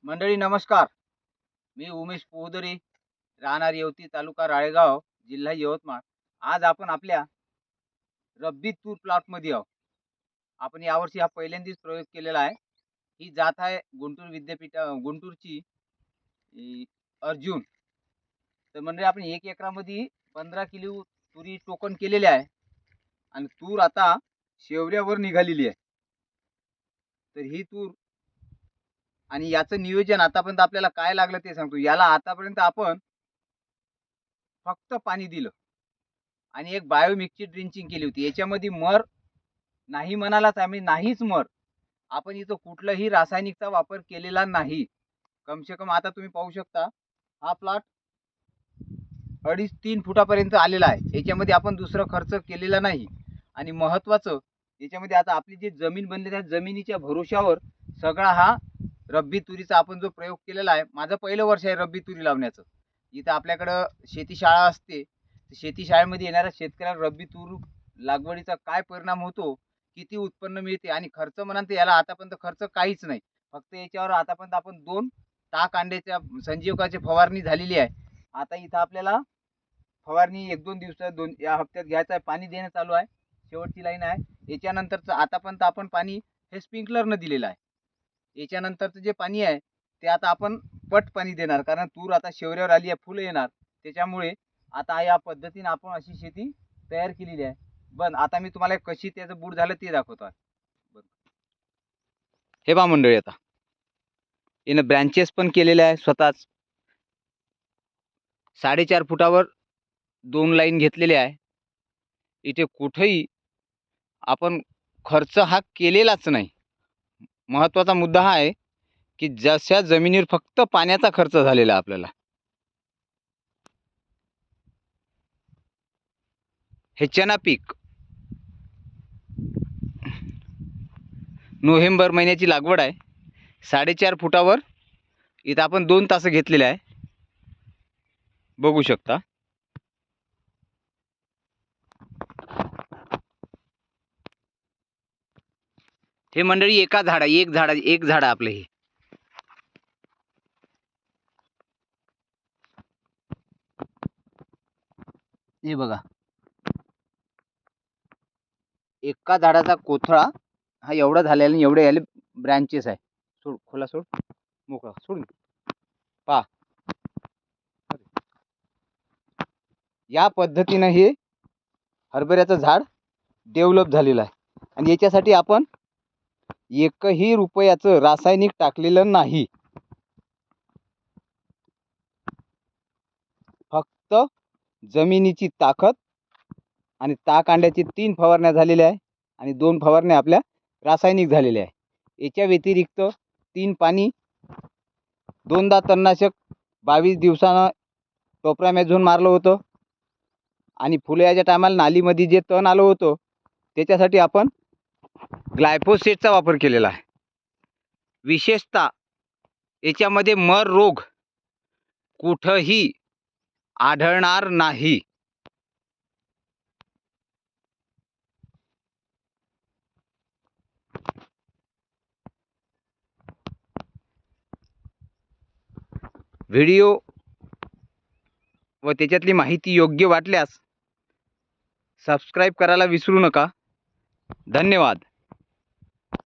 मंडळी नमस्कार. मी उमेश पोहदरी, राहणार येवती, तालुका राळेगाव, जिल्हा यवतमाळ. आज आपण आपल्या रब्बी तूर प्लॉटमध्ये आहोत. आपण यावर्षी हा पहिल्यांदाच प्रयोग केलेला आहे. ही जात आहे गुंटूर गुंटूरची अर्जुन. तर म्हणजे आपण 1 एकरामध्ये 15 किलो तुरी टोकन केलेले आहे आणि तूर आता शेवऱ्यावर निघालेली आहे. तर ही तूर आणि याचं नियोजन आतापर्यंत आपल्याला काय लागलं ते सांगतो. याला आतापर्यंत आपण फक्त पाणी दिलं आणि एक बायोमिक्सची ड्रिंचिंग केली होती. याच्यामध्ये मर नाही म्हणालाच आम्ही, नाहीच मर. आपण इथं कुठलाही रासायनिकचा वापर केलेला नाही. कम से कम आता तुम्ही पाहू शकता, हा प्लॉट 2.5-3 फुटापर्यंत आलेला आहे. याच्यामध्ये आपण दुसरा खर्च केलेला नाही. आणि महत्त्वाचं याच्यामध्ये आता आपली जी जमीन बनली त्या जमिनीच्या भरोशावर सगळा हा रब्बी तुरीचा आपण जो प्रयोग केलेला आहे. माझं पहिलं वर्ष आहे रब्बी तुरी लावण्याचं. इथं आपल्याकडं शेती शाळा असते. शेती शाळेमध्ये येणाऱ्या शेतकऱ्याला रब्बी तूर लागवडीचा काय परिणाम होतो, किती उत्पन्न मिळते आणि खर्च म्हणाल तर याला आतापर्यंत खर्च काहीच नाही. फक्त याच्यावर आतापर्यंत आपण 2 टाक अंड्याच्या संजीवकाची फवारणी झालेली आहे. आता इथं आपल्याला फवारणी 1-2 दिवसात या हप्त्यात घ्यायचं आहे. पाणी देणं चालू आहे. शेवटची लाईन आहे. याच्यानंतरचं आतापर्यंत आपण पाणी हे स्प्रिंकलरनं दिलेलं आहे. याच्यानंतरचं जे पाणी आहे ते आता आपण पट पाणी देणार, कारण तूर आता शेवऱ्यावर आली आहे, फुलं येणार. त्याच्यामुळे आता या पद्धतीने आपण अशी शेती तयार केलेली आहे. पण आता मी तुम्हाला कशी त्याचं बूड झालं ते दाखवतो आहे. हे बा मंडळी, आता यानं ब्रँचेस पण केलेले आहे स्वतःच. 4.5 फुटावर 2 लाईन घेतलेले आहे. इथे कुठेही आपण खर्च हा केलेलाच नाही. महत्त्वाचा मुद्दा हा आहे की जशा जमिनीवर फक्त पाण्याचा खर्च झालेला आपल्याला. हे चना पीक नोव्हेंबर महिन्याची लागवड आहे. 4.5 फुटावर इथं आपण 2 तास घेतलेले आहे, बघू शकता. हे मंडळी एक झाड आपलं हे. हे बघा, एका झाडाचा कोथळा हा एवढा झालेला आणि एवढे याले ब्रँचेस आहे. सोड, खोला सोड, मोकळा सोड. पहा, या पद्धतीनं हे हरभऱ्याचं झाड डेव्हलप झालेलं आहे. आणि याच्यासाठी आपण एकही रुपयाचं रासायनिक टाकलेलं नाही. फक्त जमिनीची ताकद आणि ताक अंड्याची 3 फवारण्या झालेल्या आहे आणि 2 फवारण्या आपल्या रासायनिक झालेल्या आहे. याच्या व्यतिरिक्त 3 पाणी, 2दा तणनाशक 22 दिवसानं टोपरामॅझोन मारलं होतं. आणि फुलाच्या टायमाला नालीमध्ये जे तण आलं होतं त्याच्यासाठी आपण ग्लायफोसेटचा वापर केलेला आहे. विशेषतः याच्यामध्ये मर रोग कुठंही आढळणार नाही. व्हिडिओ व त्याच्यातली माहिती योग्य वाटल्यास सबस्क्राईब करायला विसरू नका. धन्यवाद.